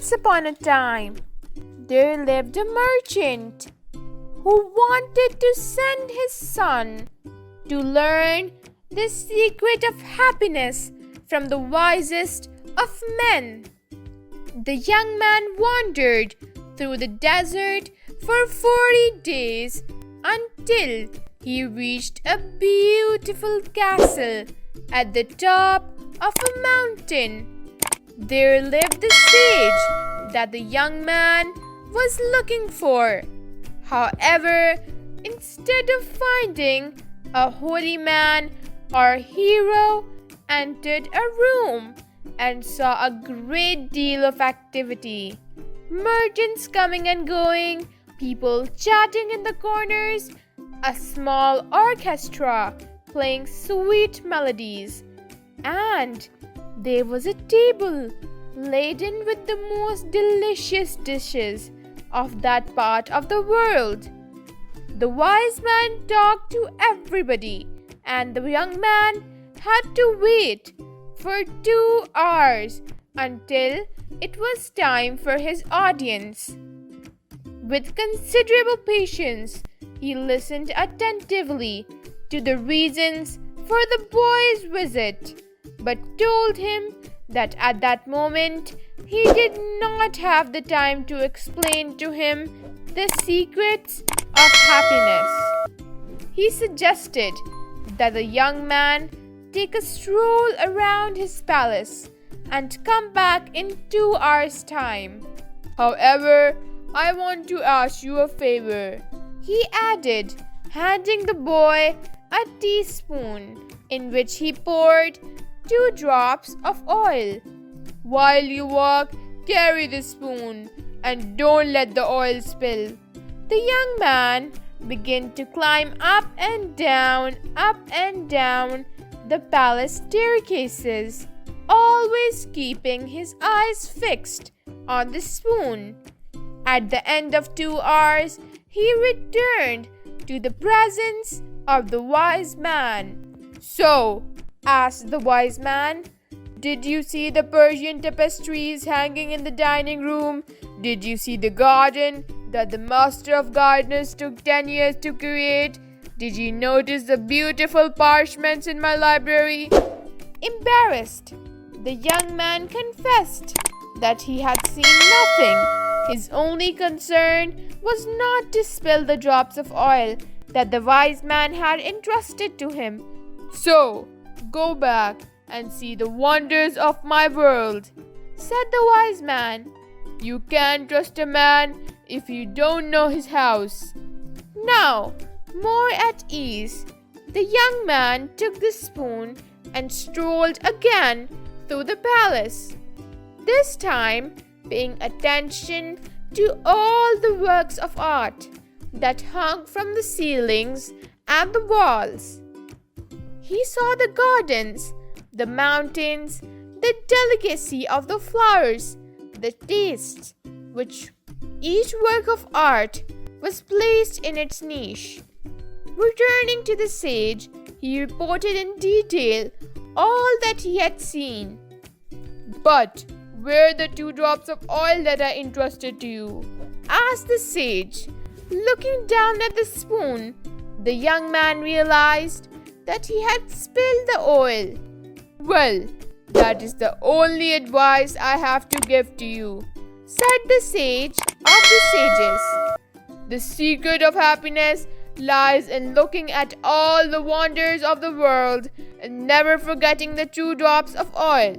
Once upon a time, there lived a merchant who wanted to send his son to learn the secret of happiness from the wisest of men. The young man wandered through the desert for 40 days until he reached a beautiful castle at the top of a mountain. There lived the sage that the young man was looking for. However, instead of finding a holy man or hero, entered a room and saw a great deal of activity. Merchants coming and going, people chatting in the corners, a small orchestra playing sweet melodies, and there was a table laden with the most delicious dishes of that part of the world. The wise man talked to everybody, and the young man had to wait for 2 hours until it was time for his audience. With considerable patience, he listened attentively to the reasons for the boy's visit, but told him that at that moment he did not have the time to explain to him the secrets of happiness. He suggested that the young man take a stroll around his palace and come back in 2 hours' time. However, I want to ask you a favor, he added, handing the boy a teaspoon in which he poured 2 drops of oil. While you walk, carry the spoon and don't let the oil spill. The young man began to climb up and down the palace staircases, always keeping his eyes fixed on the spoon. At the end of 2 hours, he returned to the presence of the wise man. "So," asked the wise man, "did you see the Persian tapestries hanging in the dining room? Did you see the garden that the master of gardeners took 10 years to create? Did you notice the beautiful parchments in my library?" Embarrassed, the young man confessed that he had seen nothing. His only concern was not to spill the drops of oil that the wise man had entrusted to him. "So, go back and see the wonders of my world," said the wise man. "You can't trust a man if you don't know his house." Now, more at ease, the young man took the spoon and strolled again through the palace, this time paying attention to all the works of art that hung from the ceilings and the walls. He saw the gardens, the mountains, the delicacy of the flowers, the taste which each work of art was placed in its niche. Returning to the sage, he reported in detail all that he had seen. "But where are the 2 drops of oil that I entrusted to you?" asked the sage. Looking down at the spoon, the young man realized that he had spilled the oil. "Well, that is the only advice I have to give to you," said the sage of the sages. "The secret of happiness lies in looking at all the wonders of the world and never forgetting the 2 drops of oil."